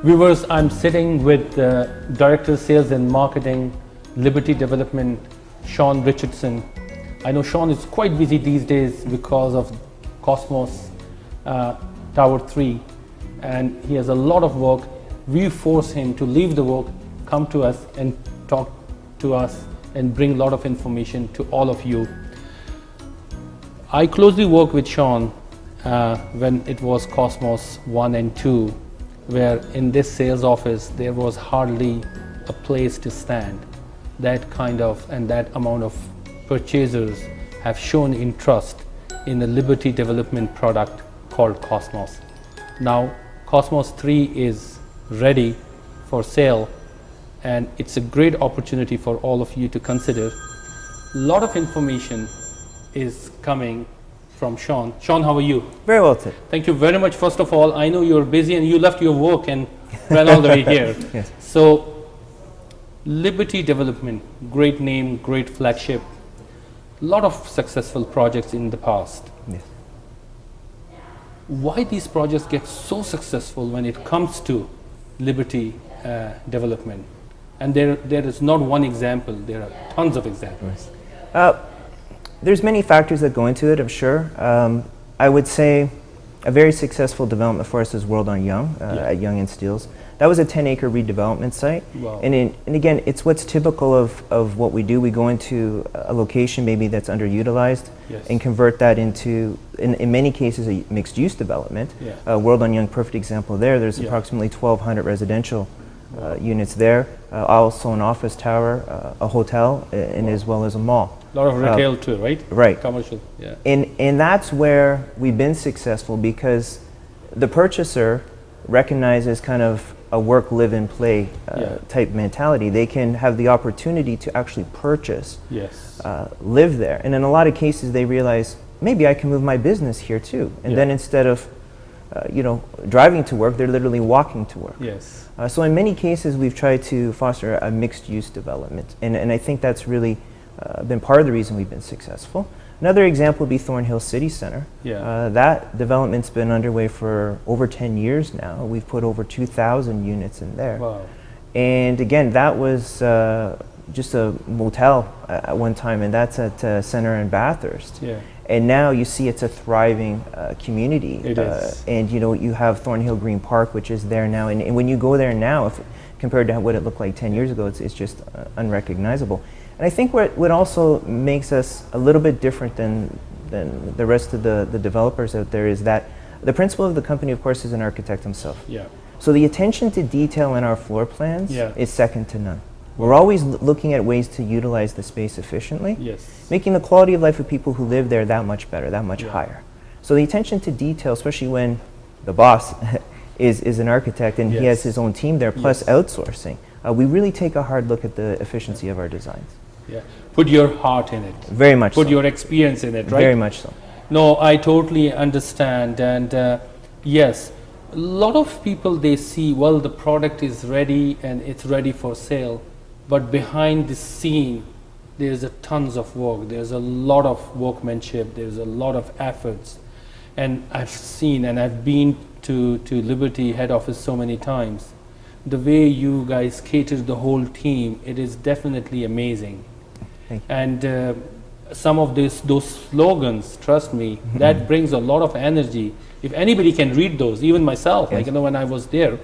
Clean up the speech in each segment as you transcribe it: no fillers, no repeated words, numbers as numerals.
Viewers, I'm sitting with Director of Sales and Marketing, Liberty Development, Shawn Richardson. I know Shawn is quite busy these days because of Cosmos Tower 3, and he has a lot of work. We force him to leave the work, come to us and talk to us and bring a lot of information to all of you. I closely work with Shawn when it was Cosmos 1 and 2, where in this sales office there was hardly a place to stand. That kind of and that amount of purchasers have shown interest in the Liberty Development product called Cosmos. Now Cosmos 3 is ready for sale, and it's a great opportunity for all of you to consider. A lot of information is coming from Shawn. Shawn, how are you? Very well, Ted. Thank you very much. First of all, I know you're busy and you left your work and ran all the way here. Yes. So, Liberty Development, great name, great flagship, a lot of successful projects in the past. Yes. Why these projects get so successful when it comes to Liberty Development? And there is not one example, there are tons of examples. There's many factors that go into it, I'm sure. I would say a very successful development for us is World on Yonge at Yonge and Steeles. That was a 10-acre redevelopment site. Wow. And again, it's what's typical of what we do. We go into a location maybe that's underutilized and convert that into, in many cases, a mixed-use development. World on Yonge, perfect example there. There's approximately 1,200 residential units there, also an office tower, a hotel, and as well as a mall. A lot of retail too, right? Right. Commercial, yeah. And that's where we've been successful, because the purchaser recognizes kind of a work, live, and play type mentality. They can have the opportunity to actually purchase, live there. And in a lot of cases, they realize, maybe I can move my business here too. And then instead of driving to work, they're literally walking to work. Yes. So in many cases, we've tried to foster a mixed-use development. And I think that's really been part of the reason we've been successful. Another example would be Thornhill City Center. That development's been underway for over 10 years now. We've put over 2,000 units in there. Wow. And again, that was just a motel at one time, and that's at Center and Bathurst. And now you see it's a thriving community. It is. And you have Thornhill Green Park, which is there now. And when you go there now, compared to what it looked like 10 years ago, it's just unrecognizable. And I think what also makes us a little bit different than the rest of the developers out there is that the principal of the company, of course, is an architect himself. So the attention to detail in our floor plans is second to none. We're always looking at ways to utilize the space efficiently, making the quality of life of people who live there that much better, that much higher. So the attention to detail, especially when the boss is an architect and he has his own team there, plus outsourcing, we really take a hard look at the efficiency of our designs. Put your heart in it. Very much Put so. your experience in it, right? Very much so. No, I totally understand. And yes, a lot of people, they see, well, the product is ready and it's ready for sale. But behind the scene, there's a tons of work. There's a lot of workmanship. There's a lot of efforts. And I've seen and I've been to Liberty head office so many times. The way you guys cater the whole team, it is definitely amazing. Thank you. And some of those slogans, trust me, that brings a lot of energy. If anybody can read those, even myself, like when I was there.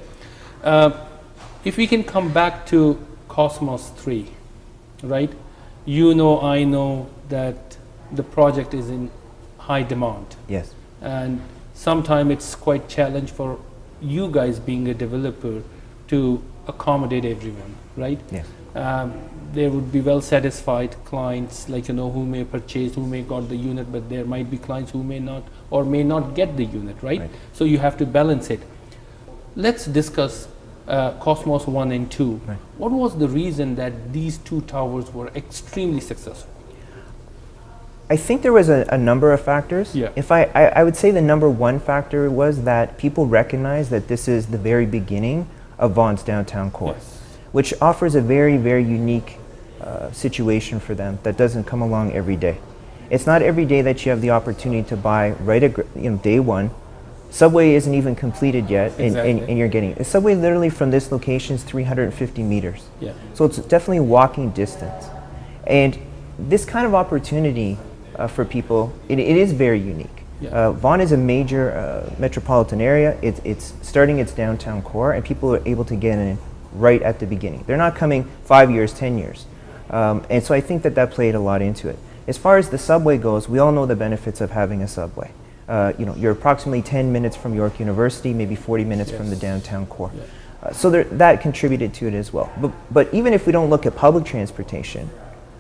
If we can come back to Cosmos 3, right? I know that the project is in high demand. Yes. And sometimes it's quite challenge for you guys being a developer to accommodate everyone, right? Yes. There would be well satisfied clients, like who may purchase, who may got the unit, but there might be clients who may not or may not get the unit, right? So you have to balance it. Let's discuss Cosmos 1 and 2. What was the reason that these two towers were extremely successful? I think there was a number of factors. If I would say the number one factor was that people recognize that this is the very beginning of Vaughan's downtown core, which offers a very, very unique situation for them that doesn't come along every day. It's not every day that you have the opportunity to buy right at day one Subway isn't even completed yet, Exactly. and you're getting it. The subway literally from this location is 350 meters. Yeah. So it's definitely walking distance. And this kind of opportunity for people, it is very unique. Yeah. Vaughan is a major metropolitan area. It's starting its downtown core, and people are able to get in right at the beginning. They're not coming 5 years, 10 years. And so I think that played a lot into it. As far as the subway goes, we all know the benefits of having a subway. You're approximately 10 minutes from York University, maybe 40 minutes from the downtown core. Yeah. So that contributed to it as well. But even if we don't look at public transportation,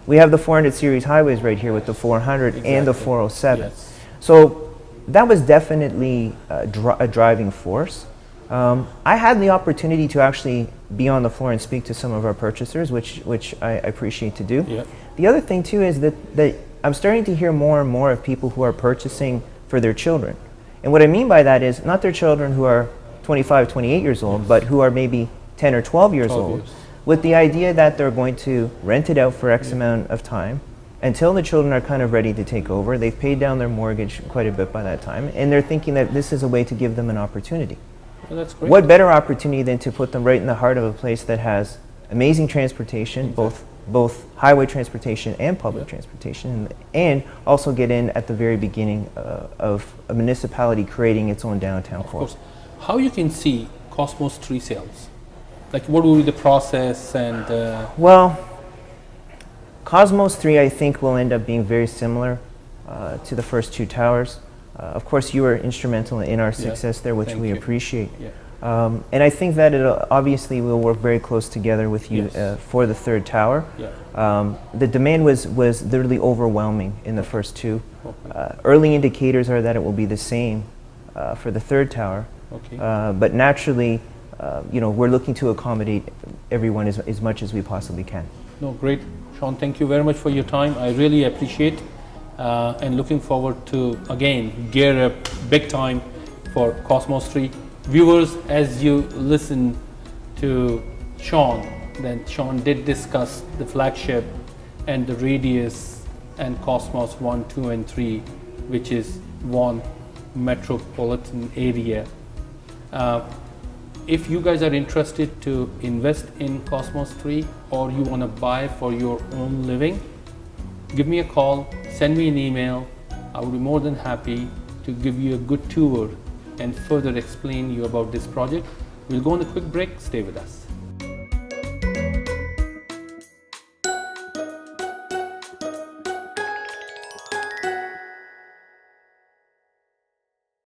we have the 400 series highways right here with the 400 and the 407. Yes. So that was definitely a driving force. I had the opportunity to actually be on the floor and speak to some of our purchasers, which I appreciate to do. Yeah. The other thing too is that I'm starting to hear more and more of people who are purchasing for their children. And what I mean by that is not their children who are 25, 28 years old, but who are maybe 10 or 12 years old, with the idea that they're going to rent it out for X amount of time until the children are kind of ready to take over. They've paid down their mortgage quite a bit by that time, and they're thinking that this is a way to give them an opportunity. Well, that's great. What better opportunity than to put them right in the heart of a place that has amazing transportation, both highway transportation and public transportation, and also get in at the very beginning of a municipality creating its own downtown core. Of course. How you can see Cosmos 3 sales? Like what will be the process and... Well, Cosmos 3 I think will end up being very similar to the first two towers. Of course you were instrumental in our success there, which we appreciate. Yeah. And I think that obviously we'll work very close together with you for the third tower. Yeah. The demand was literally overwhelming in the first two. Early indicators are that it will be the same for the third tower. Okay. But naturally, we're looking to accommodate everyone as much as we possibly can. No, great. Shawn, thank you very much for your time. I really appreciate and looking forward to, again, gear up big time for Cosmos 3. Viewers, as you listen to Shawn, then Shawn did discuss the flagship and the radius and Cosmos 1, 2 and 3, which is Vaughan metropolitan area. If you guys are interested to invest in Cosmos 3 or you want to buy for your own living, give me a call, send me an email. I will be more than happy to give you a good tour and further explain you about this project. We'll go on a quick break. Stay with us.